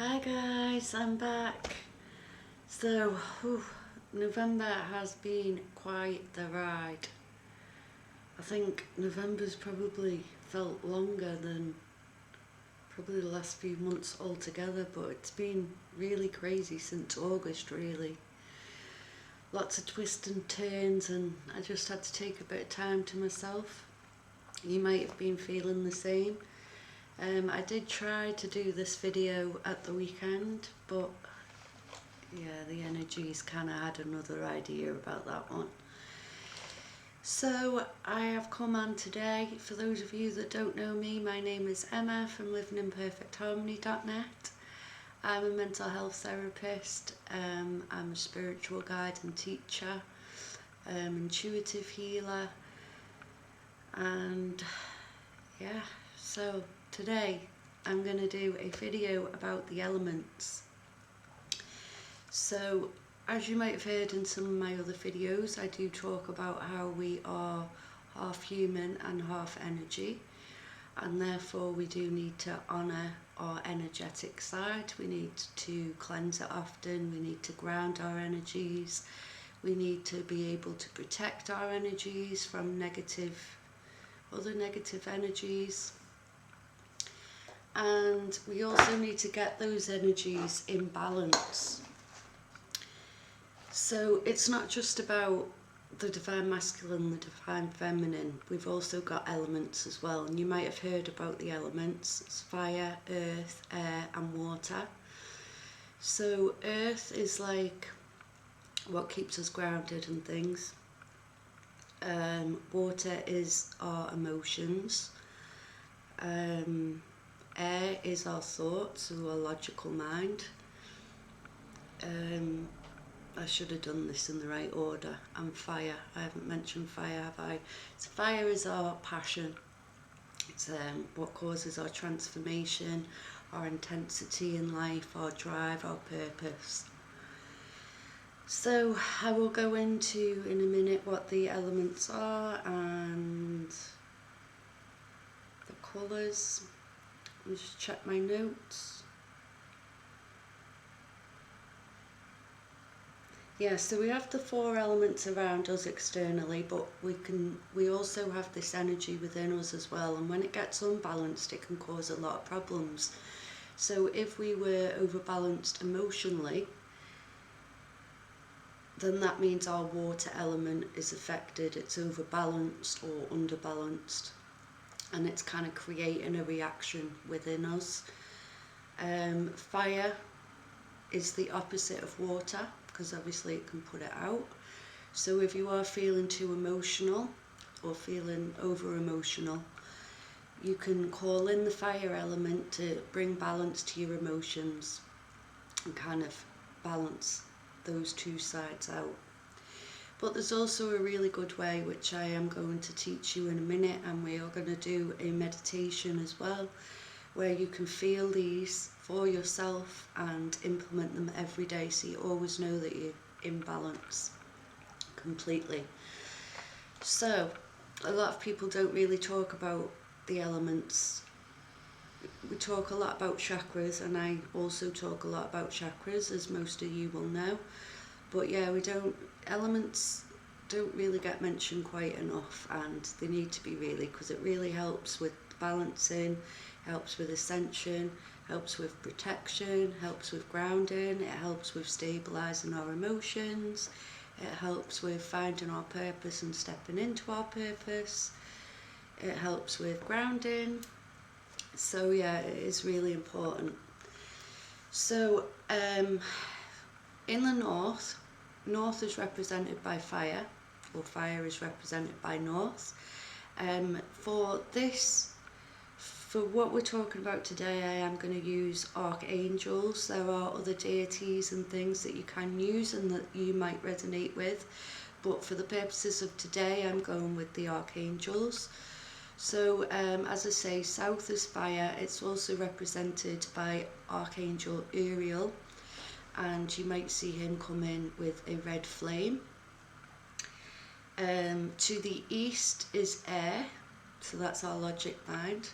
Hi guys, I'm back. So, November has been quite the ride. I think November's probably felt longer than probably the last few months altogether, but it's been really crazy since August really. Lots of twists and turns, and I just had to take a bit of time to myself. You might have been feeling the same. I did try to do this video at the weekend, but yeah, the energies kind of had another idea about that one. So I have come on today. For those of you that don't know me, my name is Emma from livinginperfectharmony.net. I'm a mental health therapist, I'm a spiritual guide and teacher, intuitive healer, and yeah, so today I'm going to do a video about the elements. So as you might have heard in some of my other videos, I do talk about how we are half human and half energy, and therefore we do need to honour our energetic side. We need to cleanse it often, we need to ground our energies, we need to be able to protect our energies from other negative energies, and we also need to get those energies in balance. So it's not just about the divine masculine, the divine feminine, we've also got elements as well, and you might have heard about the elements. It's fire, earth, air and water. So earth is like what keeps us grounded and things. Water is our emotions. Air is our thoughts, or our logical mind. I should have done this in the right order. And fire, I haven't mentioned fire, have I? So fire is our passion. It's what causes our transformation, our intensity in life, our drive, our purpose. So I will go into in a minute what the elements are and the colours. Let me just check my notes. Yeah, so we have the four elements around us externally, but we also have this energy within us as well, and when it gets unbalanced it can cause a lot of problems. So if we were overbalanced emotionally, then that means our water element is affected, it's overbalanced or underbalanced, and it's kind of creating a reaction within us. Fire is the opposite of water, because obviously it can put it out. So if you are feeling too emotional or feeling over emotional, you can call in the fire element to bring balance to your emotions and kind of balance those two sides out. But there's also a really good way, which I am going to teach you in a minute, and we are going to do a meditation as well, where you can feel these for yourself and implement them every day, so you always know that you're in balance completely. So a lot of people don't really talk about the elements. We talk a lot about chakras, and I also talk a lot about chakras, as most of you will know, but yeah, elements don't really get mentioned quite enough, and they need to be really, because it really helps with balancing, helps with ascension, helps with protection, helps with grounding, it helps with stabilising our emotions, it helps with finding our purpose and stepping into our purpose, it helps with grounding. So yeah, it is really important. So in the north is represented by fire, or fire is represented by north. For what we're talking about today, I am going to use archangels. There are other deities and things that you can use and that you might resonate with, but for the purposes of today I'm going with the archangels. So as I say, south is fire. It's also represented by Archangel Uriel, and you might see him come in with a red flame. To the east is air, so that's our logic mind.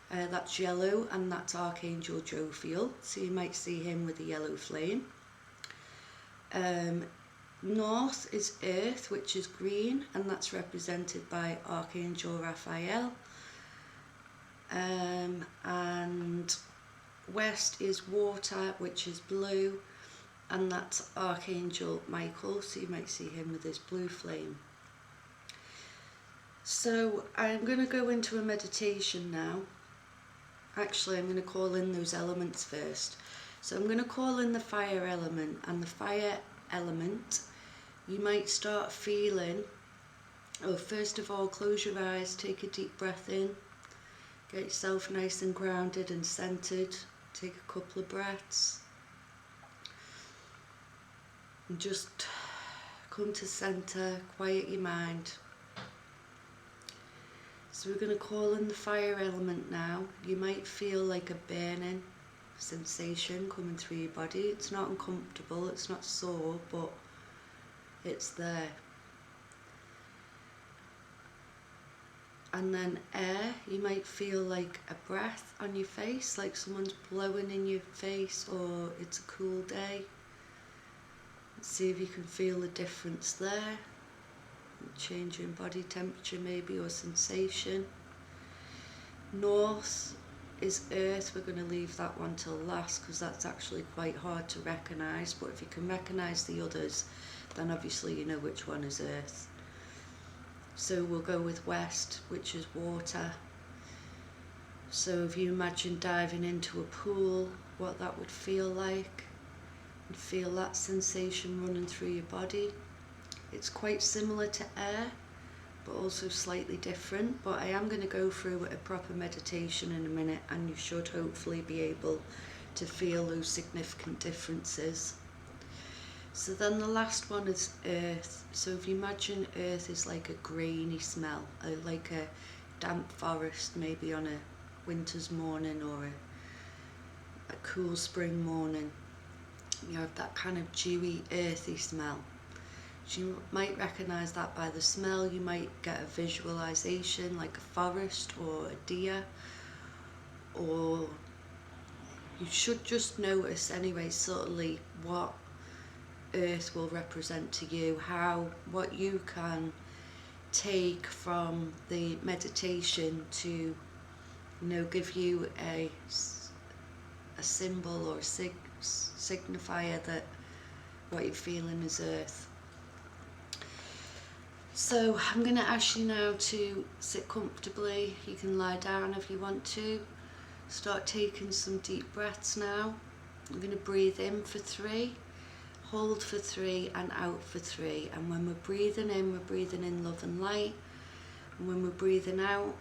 That's yellow, and that's Archangel Jophiel, so you might see him with a yellow flame. North is earth, which is green, and that's represented by Archangel Raphael. And west is water, which is blue, and that's Archangel Michael, so you might see him with his blue flame. So I'm going to go into a meditation now. Actually, I'm going to call in those elements first. So I'm going to call in the fire element, and the fire element, you might start feeling, first of all, close your eyes, take a deep breath in, get yourself nice and grounded and centered, take a couple of breaths, and just come to center, quiet your mind. So we're going to call in the fire element now. You might feel like a burning sensation coming through your body. It's not uncomfortable, it's not sore, but it's there. And then air, you might feel like a breath on your face, like someone's blowing in your face, or it's a cool day. Let's see if you can feel the difference there. Change in body temperature maybe, or sensation. North is earth. We're going to leave that one till last because that's actually quite hard to recognise, but if you can recognise the others, then obviously you know which one is earth. So we'll go with west, which is water. So if you imagine diving into a pool, what that would feel like, and feel that sensation running through your body. It's quite similar to air, but also slightly different. But I am going to go through a proper meditation in a minute, and you should hopefully be able to feel those significant differences. So then the last one is earth. So if you imagine earth is like a grainy smell, like a damp forest, maybe on a winter's morning or a cool spring morning. You have that kind of dewy, earthy smell. So you might recognise that by the smell. You might get a visualisation like a forest or a deer, or you should just notice anyway subtly what earth will represent to you, what you can take from the meditation to, give you a symbol or signifier that what you're feeling is earth. So I'm going to ask you now to sit comfortably. You can lie down if you want to. Start taking some deep breaths now. I'm going to breathe in for 3, hold for 3, and out for 3. And when we're breathing in love and light. And when we're breathing out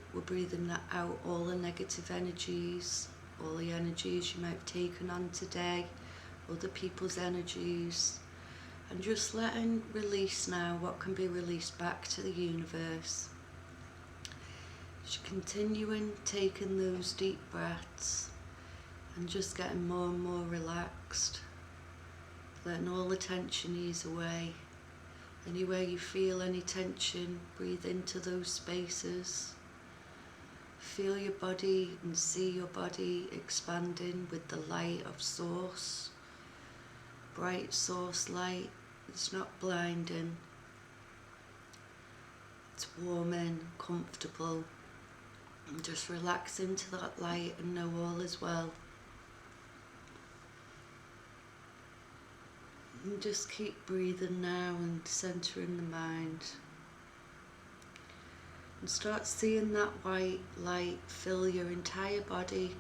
out all the negative energies, all the energies you might have taken on today, other people's energies. And just letting release now what can be released back to the universe. Just continuing taking those deep breaths and just getting more and more relaxed. Letting all the tension ease away. Anywhere you feel any tension, breathe into those spaces. Feel your body and see your body expanding with the light of source. Bright source light. It's not blinding, it's warming, comfortable, and just relax into that light and know all is well. And just keep breathing now and centering the mind. And start seeing that white light fill your entire body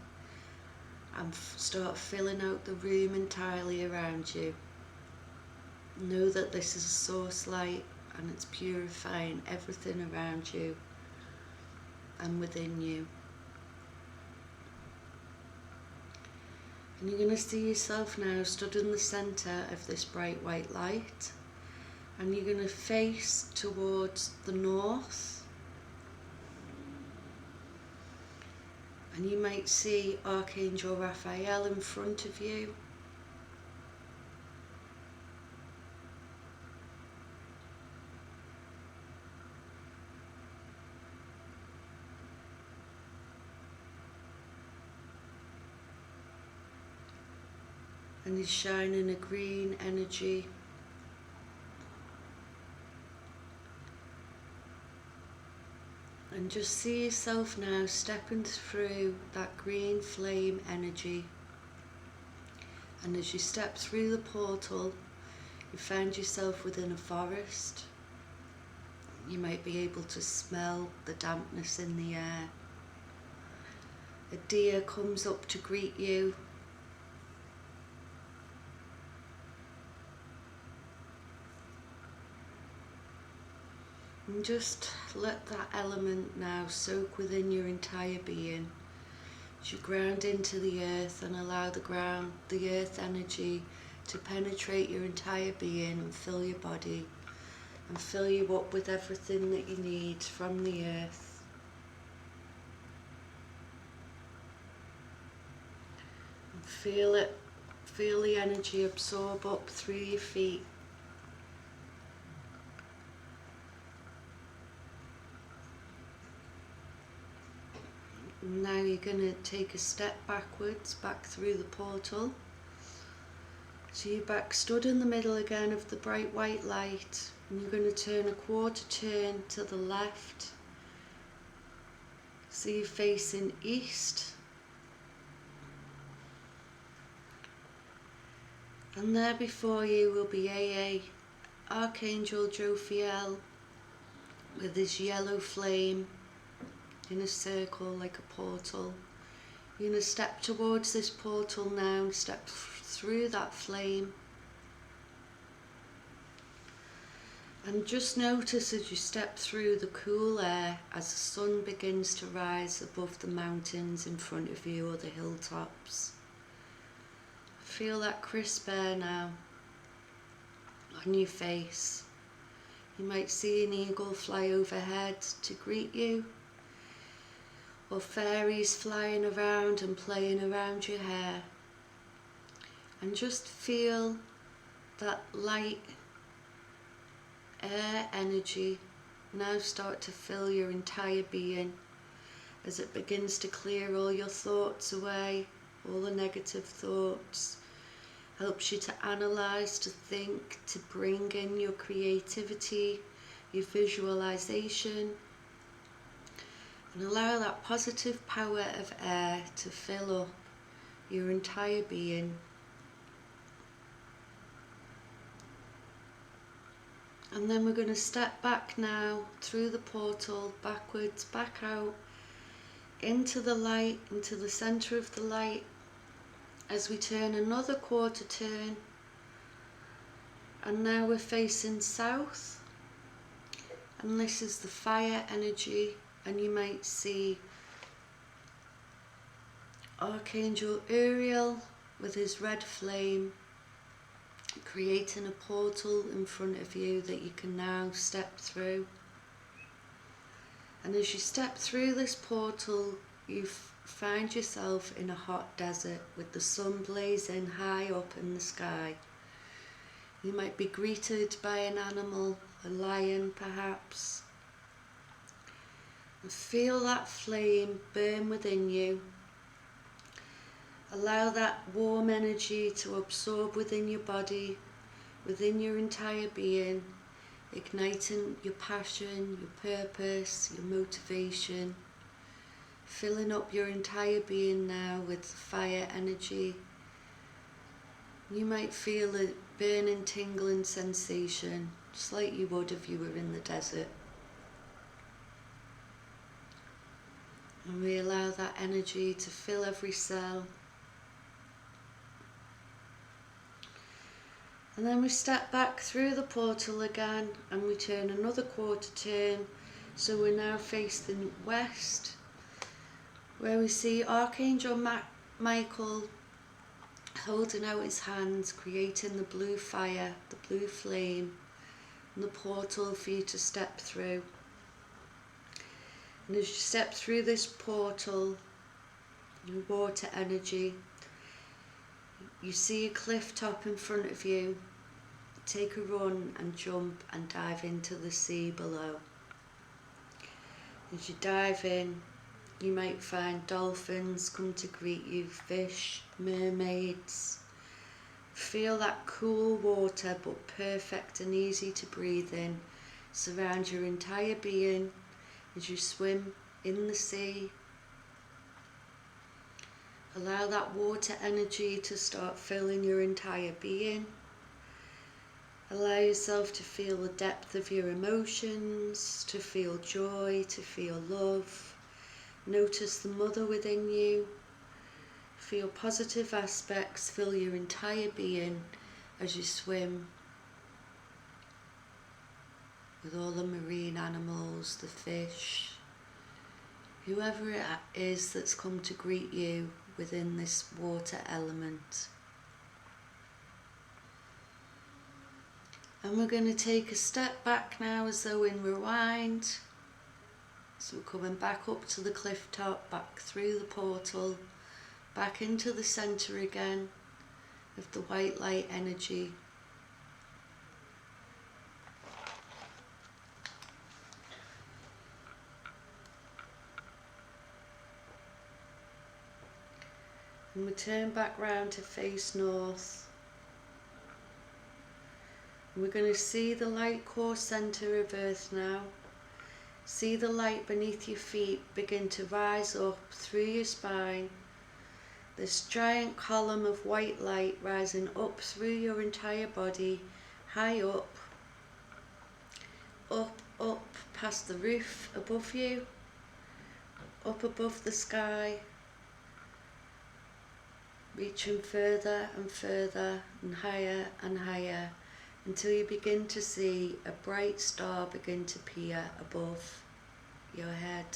and start filling out the room entirely around you. Know that this is a source light and it's purifying everything around you and within you. And you're going to see yourself now stood in the centre of this bright white light, and you're going to face towards the north, and you might see Archangel Raphael in front of you. and is shining a green energy. And just see yourself now stepping through that green flame energy. And as you step through the portal, you find yourself within a forest. You might be able to smell the dampness in the air. A deer comes up to greet you. And just let that element now soak within your entire being. As you ground into the earth and allow the earth energy to penetrate your entire being and fill your body and fill you up with everything that you need from the earth. And feel it, feel the energy absorb up through your feet. Now you're going to take a step backwards, back through the portal. So you're back stood in the middle again of the bright white light, and you're going to turn a quarter turn to the left. So you're facing east. And there before you will be Archangel Jophiel with his yellow flame in a circle like a portal. You're going to step towards this portal now, step through that flame. And just notice as you step through the cool air as the sun begins to rise above the mountains in front of you or the hilltops. Feel that crisp air now on your face. You might see an eagle fly overhead to greet you, or fairies flying around and playing around your hair. And just feel that light air energy now start to fill your entire being as it begins to clear all your thoughts away, all the negative thoughts. Helps you to analyse, to think, to bring in your creativity, your visualisation, and allow that positive power of air to fill up your entire being. And then we're going to step back now through the portal, backwards, back out, into the light, into the centre of the light, as we turn another quarter turn. And now we're facing south, and this is the fire energy, and you might see Archangel Uriel with his red flame creating a portal in front of you that you can now step through. And as you step through this portal, you find yourself in a hot desert with the sun blazing high up in the sky. You might be greeted by an animal, a lion perhaps. And feel that flame burn within you. Allow that warm energy to absorb within your body, within your entire being, igniting your passion, your purpose, your motivation, filling up your entire being now with fire energy. You might feel a burning, tingling sensation, just like you would if you were in the desert. And we allow that energy to fill every cell. And then we step back through the portal again, and we turn another quarter turn. So we're now facing west, where we see Archangel Michael holding out his hands, creating the blue fire, the blue flame, and the portal for you to step through. And as you step through this portal, your water energy, you see a cliff top in front of you. Take a run and jump and dive into the sea below. As you dive in, you might find dolphins come to greet you, fish, mermaids, Feel that cool water, but perfect and easy to breathe in, surround your entire being as you swim in the sea. Allow that water energy to start filling your entire being. Allow yourself to feel the depth of your emotions, to feel joy, to feel love. Notice the mother within you. Feel positive aspects fill your entire being as you swim with all the marine animals, the fish, whoever it is that's come to greet you within this water element. And we're going to take a step back now as though in rewind. So we're coming back up to the cliff top, back through the portal, back into the centre again of the white light energy. And we turn back round to face north. And we're going to see the light core centre of Earth now. See the light beneath your feet begin to rise up through your spine. This giant column of white light rising up through your entire body, high up, up past the roof above you, up above the sky, reaching further and further and higher until you begin to see a bright star begin to appear above your head.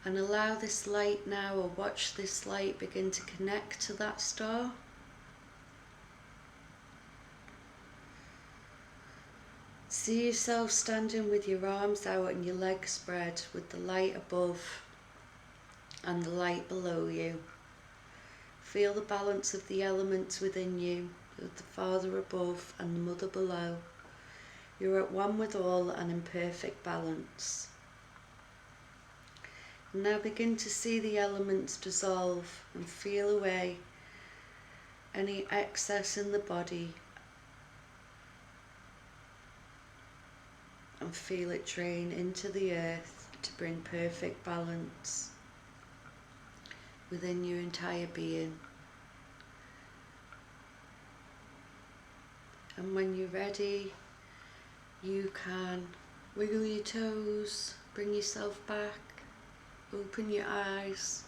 And allow this light now, or watch this light begin to connect to that star. See yourself standing with your arms out and your legs spread, with the light above and the light below you. Feel the balance of the elements within you, with the Father above and the Mother below. You're at one with all and in perfect balance. And now begin to see the elements dissolve and feel away any excess in the body, and feel it drain into the earth to bring perfect balance within your entire being. And when you're ready, you can wiggle your toes, bring yourself back, open your eyes.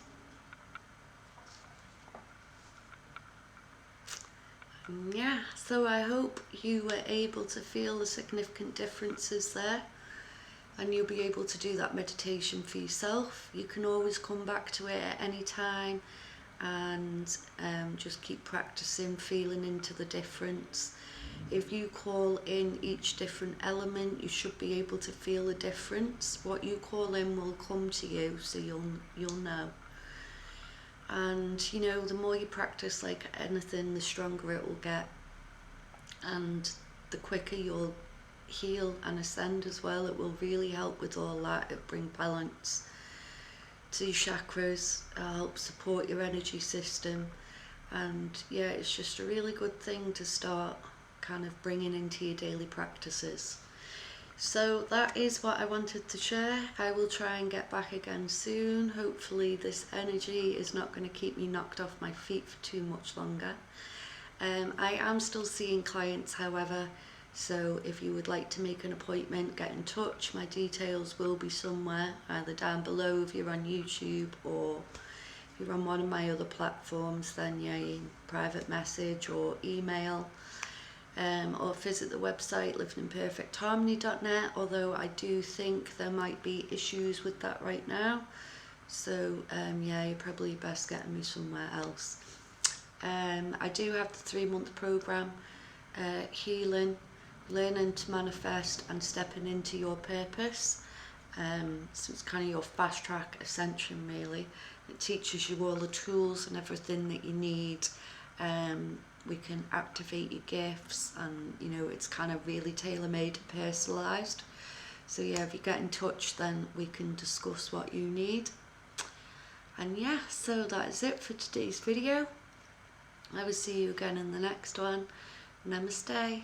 And yeah, so I hope you were able to feel the significant differences there, and you'll be able to do that meditation for yourself. You can always come back to it at any time and just keep practicing, feeling into the difference. If you call in each different element, you should be able to feel the difference. What you call in will come to you, so you'll know. And you know, the more you practice, like anything, the stronger it will get, and the quicker you'll heal and ascend as well. It will really help with all that. It'll bring balance to your chakras, help support your energy system, and yeah, it's just a really good thing to start kind of bringing into your daily practices. So that is what I wanted to share. I will try and get back again soon. Hopefully this energy is not going to keep me knocked off my feet for too much longer. I am still seeing clients, however, so if you would like to make an appointment, get in touch. My details will be somewhere, either down below if you're on YouTube, or if you're on one of my other platforms, then yeah, you can private message or email. Or visit the website livinginperfectharmony.net, although I do think there might be issues with that right now, so yeah, you're probably best getting me somewhere else. I do have the 3-month program, Healing, Learning to Manifest and Stepping into Your Purpose. So it's kind of your fast track ascension, really. It teaches you all the tools and everything that you need. We can activate your gifts, and you know, it's kind of really tailor-made and personalised. So yeah, if you get in touch, then we can discuss what you need. And yeah, so that is it for today's video. I will see you again in the next one. Namaste.